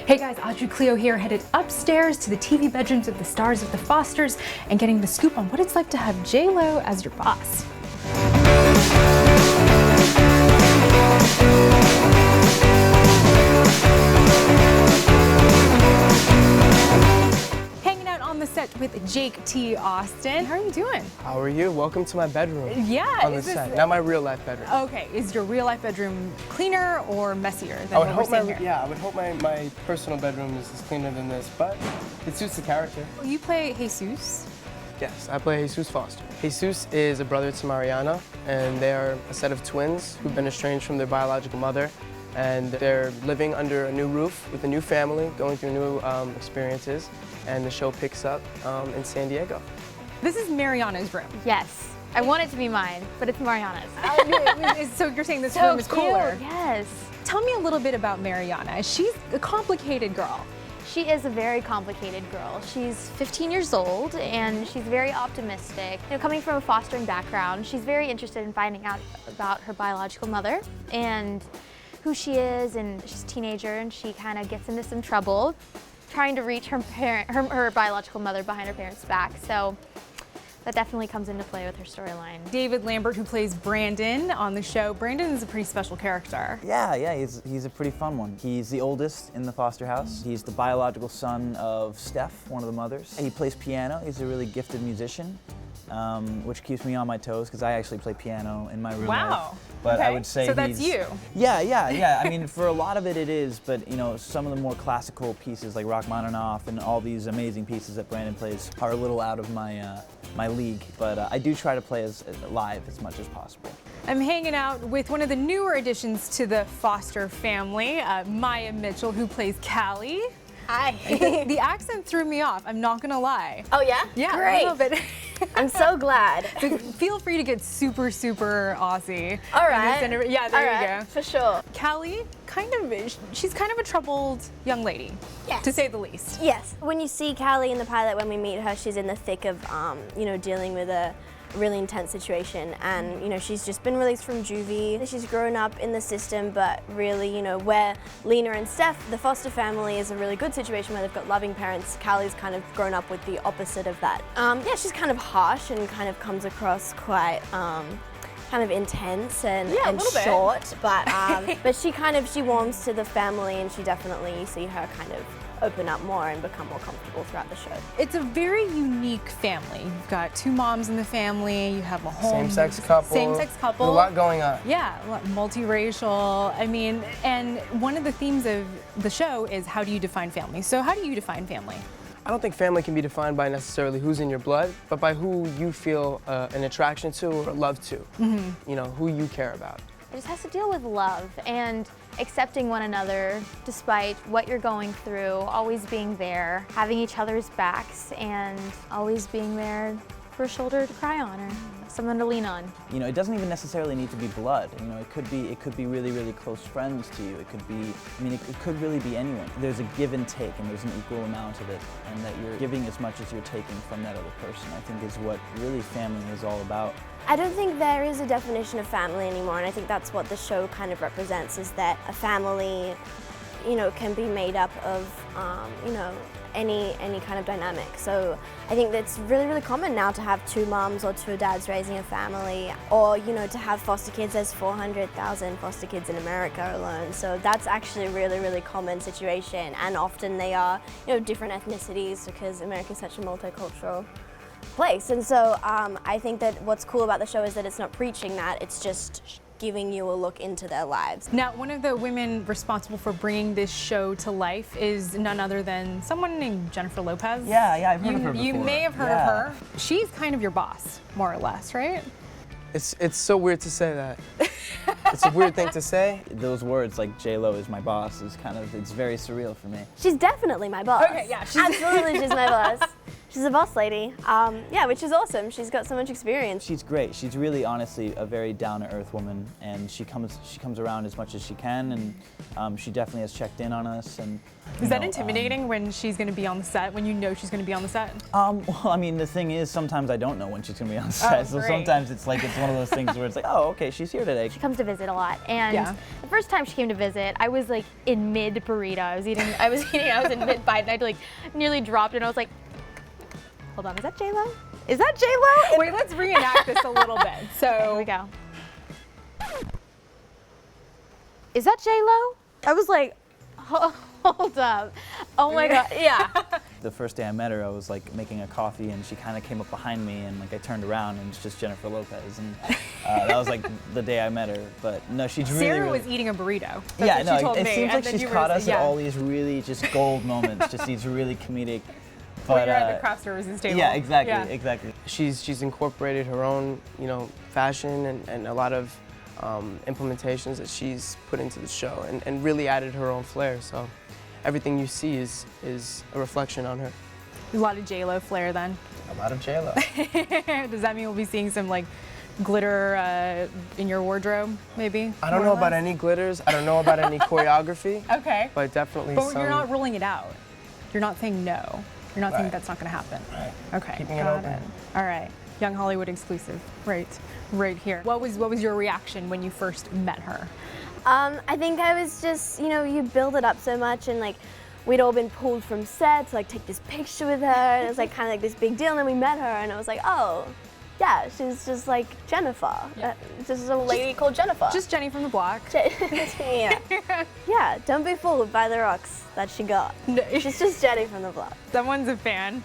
Hey guys, Audrey Cleo here, headed upstairs to the TV bedrooms of the stars of the Fosters and getting the scoop on what it's like to have J.Lo as your boss. Hanging out on the set with Jake T. Austin. How are you doing? How are you? Welcome to my bedroom. Yeah. On the set. Not my real life bedroom. Okay, is your real life bedroom cleaner or messier than I would what hope we're seeing here? Yeah, I would hope my personal bedroom is cleaner than this, but it suits the character. You play Jesus. Yes, I play Jesus Foster. Jesus is a brother to Mariana, and they are a set of twins who've been estranged from their biological mother, and they're living under a new roof with a new family, going through new experiences, and the show picks up in San Diego. This is Mariana's room. Yes. I want it to be mine, but it's Mariana's. So you're saying this room is cooler? Yes. Tell me a little bit about Mariana. She's a complicated girl. She is a very complicated girl. She's 15 years old and she's very optimistic. You know, coming from a fostering background, she's very interested in finding out about her biological mother and who she is, and she's a teenager and she kind of gets into some trouble trying to reach her biological mother behind her parents' back. So that definitely comes into play with her storyline. David Lambert, who plays Brandon on the show. Brandon is a pretty special character. Yeah, he's a pretty fun one. He's the oldest in the foster house. He's the biological son of Steph, one of the mothers. He plays piano. He's a really gifted musician, which keeps me on my toes because I actually play piano in my real life. Wow. But okay. I would say so that's you. Yeah. I mean, for a lot of it, it is. But you know, some of the more classical pieces like Rachmaninoff and all these amazing pieces that Brandon plays are a little out of my my league. But I do try to play as live as much as possible. I'm hanging out with one of the newer additions to the Foster family, Maia Mitchell, who plays Callie. Hi. The accent threw me off, I'm not gonna lie. Oh yeah? Yeah, Great. a little bit. I'm so glad. So feel free to get super Aussie. All right. Yeah, there you go. For sure. Callie, she's kind of a troubled young lady, Yes. to say the least. Yes. When you see Callie in the pilot, when we meet her, she's in the thick of, dealing with a really intense situation, and she's just been released from juvie. She's grown up in the system, but really, where Lena and Steph, the foster family, is a really good situation where they've got loving parents. Callie's kind of grown up with the opposite of that. Yeah, she's kind of harsh and kind of comes across quite kind of intense and short, but she warms to the family, and she definitely, you see her kind of open up more and become more comfortable throughout the show. It's a very unique family. You've got two moms in the family, you have a home. Same-sex couple. Same-sex couple. A lot going on. Yeah, multiracial. I mean, and one of the themes of the show is how do you define family? So how do you define family? I don't think family can be defined by necessarily who's in your blood, but by who you feel an attraction to or love to. Mm-hmm. Who you care about. It just has to deal with love and accepting one another despite what you're going through, always being there, having each other's backs, and always being there for a shoulder to cry on or someone to lean on. It doesn't even necessarily need to be blood. It could be really close friends to you. It could be, it could really be anyone. There's a give and take, and there's an equal amount of it, and that you're giving as much as you're taking from that other person, I think is what really family is all about. I don't think there is a definition of family anymore, and I think that's what the show kind of represents, is that a family, can be made up of, any kind of dynamic. So I think that's really common now to have two moms or two dads raising a family, or to have foster kids. There's 400,000 foster kids in America alone. So that's actually a really common situation, and often they are different ethnicities because America's such a multicultural place. And so I think that what's cool about the show is that it's not preaching that, it's just giving you a look into their lives. Now, one of the women responsible for bringing this show to life is none other than someone named Jennifer Lopez. Yeah, I've heard of her before. You may have heard of her. She's kind of your boss, more or less, right? It's so weird to say that. It's a weird thing to say. Those words, like J.Lo is my boss, is it's very surreal for me. She's definitely my boss. Okay, yeah. Absolutely, she's my boss. She's a boss lady, yeah, which is awesome. She's got so much experience. She's great. She's really, honestly, a very down-to-earth woman, and she comes around as much as she can, and she definitely has checked in on us. And is that intimidating when she's going to be on the set? When you know she's going to be on the set? Well, I mean, the thing is, sometimes I don't know when she's going to be on set, so great. sometimes it's like it's one of those things where it's like, oh, okay, she's here today. She comes to visit a lot, and the first time she came to visit, I was like in mid burrito. I was in mid bite, and I like nearly dropped, and I was like, hold on, is that J.Lo? Is that J.Lo? Wait, let's reenact this a little bit. So here we go. Is that J.Lo? I was like, hold up. Oh my God, yeah. The first day I met her, I was like making a coffee, and she kind of came up behind me, and like I turned around, and it's just Jennifer Lopez, and that was like the day I met her. But no, she's really. Sarah was eating a burrito. That's yeah, what no, she told it me. seems like And then she's you caught were- us at all these really just gold moments, just these really comedic. When you're at the craft services table. Yeah, exactly, Yeah. exactly. She's incorporated her own, fashion and a lot of implementations that she's put into the show, and really added her own flair. So everything you see is a reflection on her. A lot of J.Lo flair then. A lot of J.Lo. Does that mean we'll be seeing some like glitter in your wardrobe, maybe? I don't more know or about less? any glitters. I don't know about any choreography. Okay. But definitely But some. you're not ruling it out. You're not saying no. You're not saying Right. that's not going to happen. Right. Okay. Keeping it got open. All right. Young Hollywood exclusive. Right here. What was your reaction when you first met her? I think I was just, you build it up so much, and like we'd all been pulled from set to like take this picture with her, and it was like kind of like this big deal, and then we met her, and I was like, oh, yeah, she's just like Jennifer. Just a lady called Jennifer. Just Jenny from the block. Yeah. Yeah, don't be fooled by the rocks that she got. No. She's just Jenny from the block. Someone's a fan.